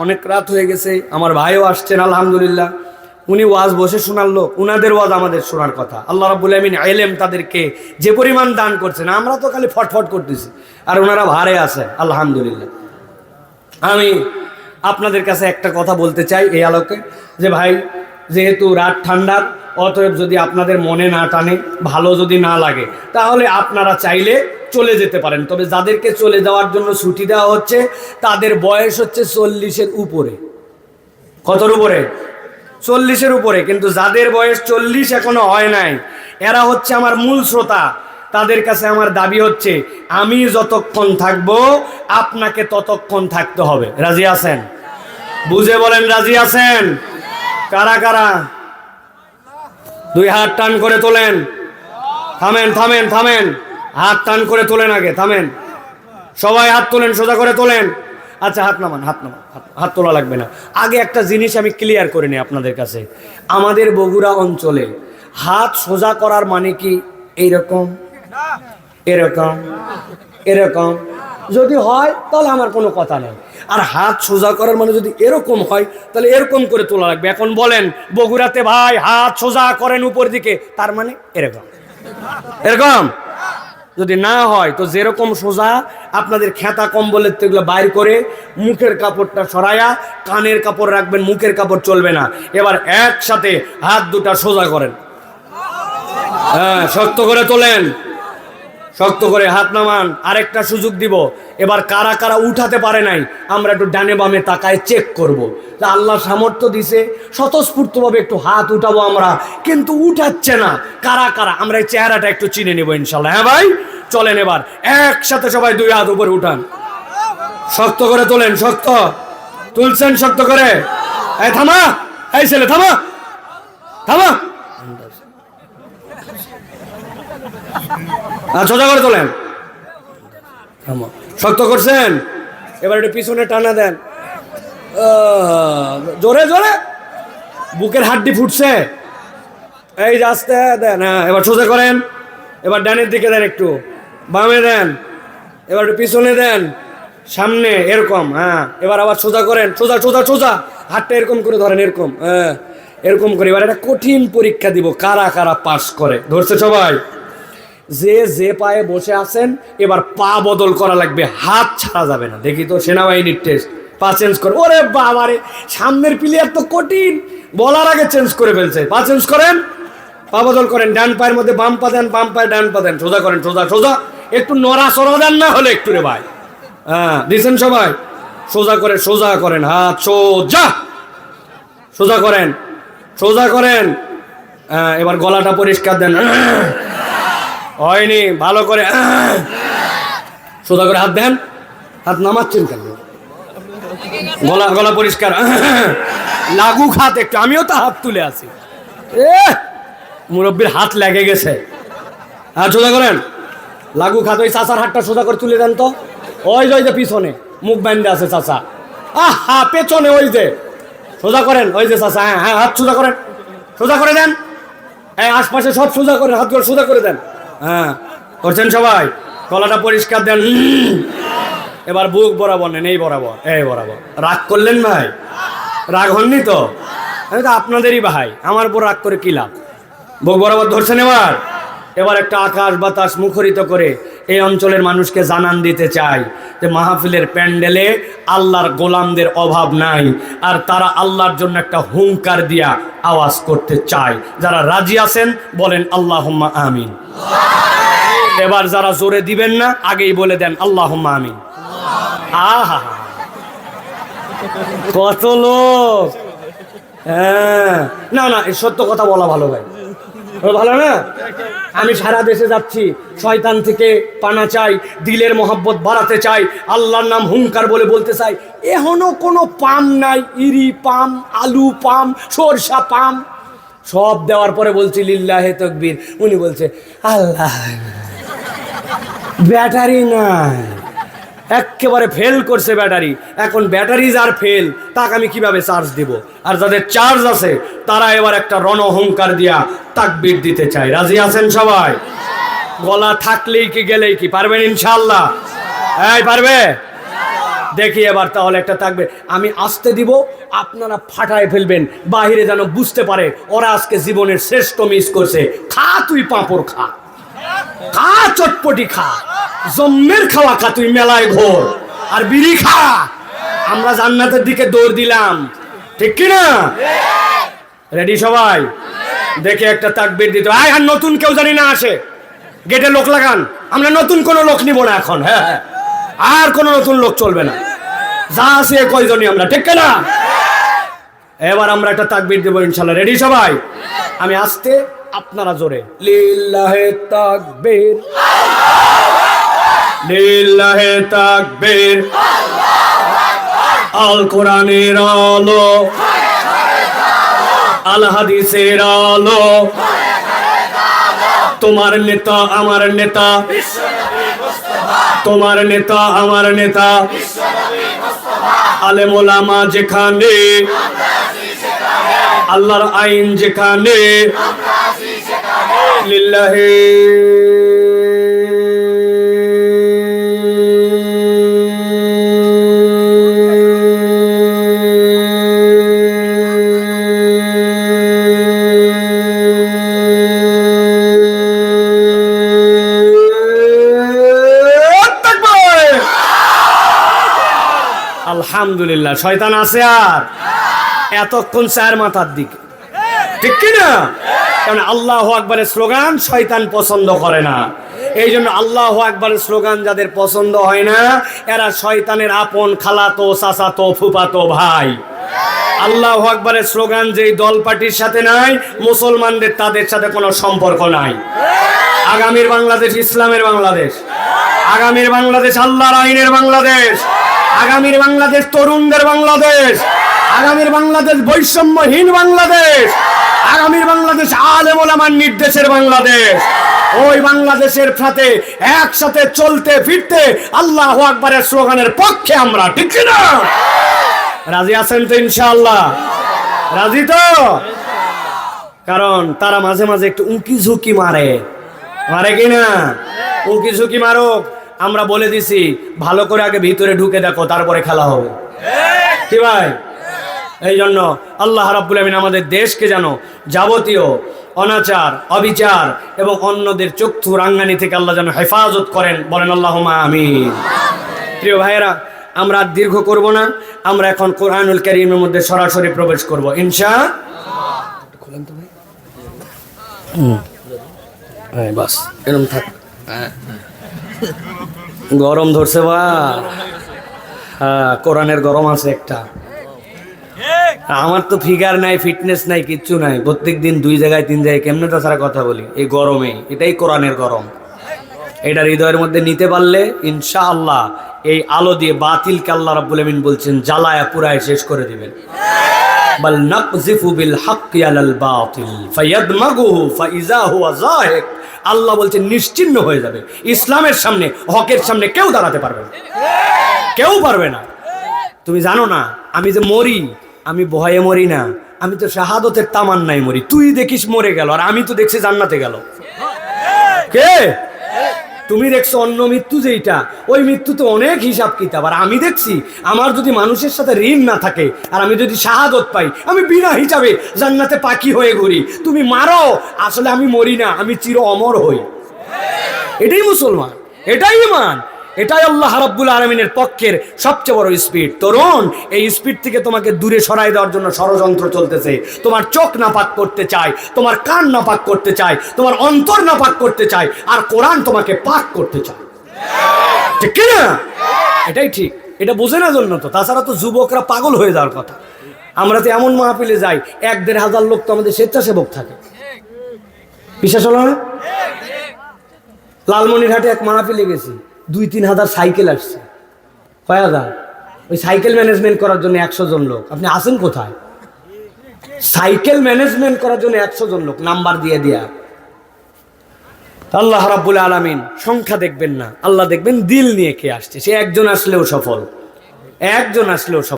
অনেক রাত হয়ে গেছে, আমার ভাইও আসছেন আলহামদুলিল্লাহ। উনি ওয়াজ বসে শোনার লোক, উনাদের ওয়াজ আমাদের শোনার কথা। আল্লাহ রাব্বুল আমিন ইলম তাদেরকে যে পরিমাণ দান করছেন, আমরা তো খালি ফটফট করতেছি, আর ওনারা ভারে আছেন আলহামদুলিল্লাহ। আমি আপনাদের কাছে একটা কথা বলতে চাই এই আলোকে, যে ভাই যেহেতু রাত ঠান্ডার, অতএব যদি আপনাদের মনে না টানে, ভালো যদি না লাগে, তাহলে আপনারা চাইলে চলে যেতে পারেন। তবে যাদেরকে চলে যাওয়ার জন্য ছুটি দেওয়া হচ্ছে তাদের বয়স হচ্ছে 40-এর উপরে। কতর উপরে? 40-এর উপরে। কিন্তু যাদের বয়স 40 এখনো হয় নাই, এরা হচ্ছে আমার মূল শ্রোতা। তাদের কাছে আমার দাবি হচ্ছে, আমি যতক্ষণ থাকবো আপনাকে ততক্ষণ থাকতে হবে। রাজি আছেন? বুঝে বলেন রাজি আছেন? কারা কারা? দুই হাত টান করে তোলেন। থামেন থামেন থামেন, হাত টান করে তোলেন, আগে থামেন, সবাই হাত তোলেন, সোজা করে তোলেন। আচ্ছা হাত নামান, হাত নামান, হাত তোলা লাগবে না। আগে একটা জিনিস আমি ক্লিয়ার করে নিই আপনাদের কাছে। আমাদের বগুড়া অঞ্চলে হাত সোজা করার মানে কি এইরকম, এরকম, এরকম যদি হয় তাহলে আমার কোনো কথা নেই। আর হাত সোজা করার মানে যদি এরকম হয় তাহলে এরকম করে তোলা লাগবে। এখন বলেন বগুড়াতে ভাই হাত সোজা করেন উপর দিকে, তার মানে এরকম, এরকম যদি না হয় তো যেরকম সোজা, আপনাদের খেতা কম্বলের তো এগুলো বাইর করে মুখের কাপড়টা সরায়া কানের কাপড় রাখবেন, মুখের কাপড় চলবে না। এবার একসাথে হাত দুটা সোজা করেন, হ্যাঁ শক্ত করে তোলেন, শক্ত করে হাত নামান। আরেকটা সুযোগ দিব, এবার কারা কারা উঠাতে পারে নাই আমরা একটু ডানে বামে তাকায় চেক করব। তা আল্লাহ সামর্থ্য দিছে, স্বতঃস্ফূর্তভাবে একটু হাত উঠাবো আমরা, কিন্তু উঠাচ্ছে না কারা কারা, আমরা এই চেহারাটা একটু চিনে নিব ইনশাল্লাহ। হ্যাঁ ভাই চলেন, এবার একসাথে সবাই দুই হাত উপরে উঠান, শক্ত করে তোলেন, শক্ত তুলছেন, শক্ত করে। এই থামা, এই ছেলে থামা, থামা, সোজা করে তোলেন, শক্ত করছেন। এবার একটু পিছনে টানা দেন, জোরে জোরে, বুকের হাড্ডি ফুটছে, এই যে আস্তে দেন। হ্যাঁ এবার সোজা করেন, এবার ডানের দিকে দেন, একটু বামে দেন, এবার একটু পিছনে দেন, সামনে এরকম। হ্যাঁ এবার আবার সোজা করেন, সোজা সোজা সোজা, হাতটা এরকম করে ধরেন, এরকম, হ্যাঁ এরকম করে। এবার একটা কঠিন পরীক্ষা দিব, কারা কারা পাস করে। ধরছে সবাই? যে যে পায়ে বসে আছেন এবার পা বদল করা লাগবে, হাত ছাড়া যাবে না। দেখি তো সেনাবাহিনীর টেস্ট, পা চেঞ্জ করে। ওরে বাবারে, সামনের প্লেয়ার তো কঠিন, বলার আগে চেঞ্জ করে ফেলছে। পা চেঞ্জ করেন, পা বদল করেন, ডান পায়ের মধ্যে বাম পা দেন, বাম পায়ে ডান পা দেন, সোজা করেন, সোজা সোজা, একটু নড়াচড়া দেন না হলে একটু রে ভাই। হ্যাঁ দিচ্ছেন সবাই, সোজা করে, সোজা করেন, হাত সোজা, সোজা করেন, সোজা করেন। এবার গলাটা পরিষ্কার দেন, হয়নি ভালো করে, সোজা করে হাত দেন, হাত নামাচ্ছেন কেন? গলা গলা পরিষ্কার, লাগুক হাত একটু, আমিও তো হাত তুলে আছি, মুরব্বীর হাত লেগে গেছে। হ্যাঁ সোজা করেন, লাগুক হাত। ওই চাচার হাতটা সোজা করে তুলে দেন তো, ওই যে পিছনে মুখ ব্যান্ডে আছে চাচা, আহা পেছনে ওই যে, সোজা করেন, ওই যে চাচা, হ্যাঁ হ্যাঁ হাত সোজা করেন, সোজা করে দেন, এই আশপাশে সব সোজা করেন, হাতগুলো সোজা করে দেন। হ্যাঁ করছেন সবাই, গলাটা পরিষ্কার দেন। এবার বুক বরাবর নেন, এই বরাবর, এই বরাবর। রাগ করলেন ভাই? রাগ হননি তো? আমি তো আপনাদেরই ভাই, আমার উপর রাগ করে কি লাভ? বুক বরাবর ধরছেন। এবার এবার একটা আকাশ বাতাস মুখরিত করে এই অঞ্চলের মানুষকে জানান দিতে চাই যে মাহফিলের প্যান্ডেলে আল্লাহর গোলামদের অভাব নাই, আর তারা আল্লাহর জন্য একটা হুঙ্কার দিয়া আওয়াজ করতে চায়। যারা রাজি আছেন বলেন আল্লাহুম্মা আমিন। এবার যারা জোরে দিবেন না আগেই বলে দেন আল্লাহুম্মা আমিন। আহা কত লোক! হ্যাঁ না না, সত্য কথা বলা ভালো ভাই, ভালো না? আমি সারা দেশে যাচ্ছি, শয়তান থেকে পানা চাই, দিলের মহব্বত বাড়াতে চাই, আল্লাহর নাম হুঙ্কার বলে বলতে চাই। এখনো কোনো পাম নাই, ইরি পাম, আলু পাম, সরষা পাম, সব দেওয়ার পরে বলছি লিল্লাহে তাকবীর। উনি বলছে আল্লাহ, ব্যাটারি নাই, একেবারে ফেল করছে ব্যাটারি। এখন ব্যাটারি যার ফেল, তাকে আমি কিভাবে চার্জ দিব? আর যাদের চার্জ আছে তারা এবার একটা রণহুঙ্কার দিয়া তাকবীর দিতে চায়। রাজি আছেন সবাই? গলা থাকলেই কি গেলেই কি, পারবেন ইনশাআল্লাহ? এই পারবে? দেখি এবার তাহলে একটা থাকবে, আমি আসতে দিব, আপনারা ফাটায় ফেলবেন, বাহিরে যেন বুঝতে পারে ওরা আজকে জীবনের শ্রেষ্ঠ মিস করছে। খা তুই পাঁপড় খা, খা চটপটি খা, জম্মের খাওয়া খা, তুই মেলায় ঘোর আর বিড়ি খা। আমরা জান্নাতের দিকে দৌড় দিলাম, ঠিক কিনা? রেডি সবাই? দেখে একটা তাকবীর দিতে। আর নতুন কেউ জানি না আসে, গেটে লোক লাগান, আমরা নতুন কোনো লোক নিব না এখন। হ্যাঁ হ্যাঁ, আর কোনো নতুন লোক চলবে না, যা আছে কয়জনই আমরা, ঠিক কিনা? এবার আমরা একটা তাকবীর দেবো ইনশাল্লাহ। রেডি সবাই? আমি আসতে, আপনারা জোরে। লিল্লাহে তাকবীর, লিল্লাহে তাকবীর, আল কোরআনের আলো, আল হাদিসের আলো, তোমার নেতা আমার নেতা, তোমার নেতা আমার নেতা, আলেম ওলামা যেখানে, আল্লাহর আইন যেখানে, লিল্লাহি আলহামদুলিল্লাহ। শয়তান আছে আর এতক্ষণ চার মাথার দিকে, ঠিক কিনা? কারণ আল্লাহু আকবারের স্লোগান শয়তান পছন্দ করে না। এই জন্য আল্লাহু আকবারের স্লোগান যাদের পছন্দ হয় না, এরা শয়তানের আপন খালাতো চাচাতো ফুফাতো ভাই। আল্লাহু আকবারের স্লোগান যেই দল পার্টির সাথে নাই, মুসলমানদের তাদের সাথে কোনো সম্পর্ক নাই। আগামীর বাংলাদেশ ইসলামের বাংলাদেশ, আগামীর বাংলাদেশ আল্লাহর আইনের বাংলাদেশ, আগামীর বাংলাদেশ তরুণদের বাংলাদেশ, আগামীর বাংলাদেশ বৈষম্যহীন বাংলাদেশ, আগামীর বাংলাদেশ আলেম ওলামার নির্দেশের বাংলাদেশ। ওই বাংলাদেশের সাথে একসাথে চলতে ফিরতে আল্লাহু আকবারের স্লোগানের পক্ষে আমরা, ঠিক না? রাজি আছেন তো ইনশাআল্লাহ? রাজি তো? কারণ তারা মাঝে মাঝে একটু উঁকি ঝুঁকি মারে, মারে কিনা? উঁকি ঝুঁকি মারুক, আমরা বলে দিছি ভালো করে আগে ভিতরে ঢুকে দেখো, তারপরে খেলা হবে, কি ভাই? এই জন্য আল্লাহ রাব্বুল আমিন আমাদের দেশকে যেন যাবতীয় অনাচার, অবিচার এবং অন্যদের চক্ষু রাঙ্গানি থেকে আল্লাহ যেন হেফাজত করেন, বলেন আল্লাহুম্মা আমিন। প্রিয় ভাইয়েরা, আমরা আর দীর্ঘ করব না, আমরা এখন কোরআনুল কারীমের মধ্যে সরাসরি প্রবেশ করব ইনশাআল্লাহ। খুলেন তো ভাই, বাস এরকম থাক। গরম ধরছে বা, হ্যাঁ কোরআনের গরম আছে একটা। আমার তো ফিগার নাই, ফিটনেস নাই, কিচ্ছু নাই, প্রত্যেক দিন 2 জায়গায় 3 জায়গায় কেমনে তাছাড়া কথা বলি এই গরমে। এটাই কোরআনের গরম। এটা হৃদয়ের মধ্যে নিতে পারলে ইনশাআল্লাহ এই আলো দিয়ে বাতিলকে আল্লাহ রাব্বুল আমিন বলছেন জ্বালায়া পুরায় শেষ করে দিবেন। বাল নাকযিফু বিল হাক্কি আলাল বাতিল ফায়াদমাগুহু ফাইজা হুয়া যাহিক। আল্লাহ বলছেন নিশ্চিহ্ন হয়ে যাবে। ইসলামের সামনে, হকের সামনে কেউ দাঁড়াতে পারবে না, কেউ পারবে না। তুমি জানো না আমি যে মরি, আমি ভয়ে মরি না, আমি তো শাহাদতের তামান্নায় মরি। তুই দেখিস মরে গেল, আর আমি তো দেখছি জান্নাতে গেল। কে? তুমি দেখছো অন্য মৃত্যু, যেইটা ওই মৃত্যু তো অনেক হিসাব কিতাব। আর আমি দেখছি আমার যদি মানুষের সাথে ঋণ না থাকে, আর আমি যদি শাহাদত পাই, আমি বিনা হিসাবে জান্নাতে পাখি হয়ে ঘুরি। তুমি মারো, আসলে আমি মরি না, আমি চির অমর হই। এটাই মুসলমান, এটাই ঈমান, এটাই আল্লাহ রাব্বুল আলামিনের পক্ষের সবচেয়ে বড় স্পিড। তরুণ, এই স্পিড থেকে তোমাকে দূরে সরাই দেওয়ার জন্য ষড়যন্ত্র চলতেছে। তোমার চোখ নাপাক করতে চায়, তোমার কান নাপাক করতে চায়, তোমার অন্তর নাপাক করতে চায়, আর কোরআন তোমাকে পাক করতে চায়, ঠিক কিনা? এটাই ঠিক, এটা বোঝে না জন্য তো। তাছাড়া তো যুবকরা পাগল হয়ে যাওয়ার কথা। আমরা তো এমন মাহফিলে যাই, 1-1.5 হাজার লোক তো আমাদের স্বেচ্ছাসেবক থাকে। বিশ্বাস হলো না? লালমনিরহাটে এক মাহফিলে গেছি, 2-3 হাজার সাইকেল আসছে। কয় হাজার? ওই সাইকেল ম্যানেজমেন্ট করার জন্য 100 জন লোক। আপনি আসেন কোথায়? সাইকেল ম্যানেজমেন্ট করার জন্য 100 জন লোক, নাম্বার দিয়ে দিয়া। আল্লাহ রাব্বুল আলামিন সংখ্যা দেখবেন না, আল্লাহ দেখবেন দিল নিয়ে কে আসছে। সে একজন আসলেও সফল, একজন আসলেও সফল।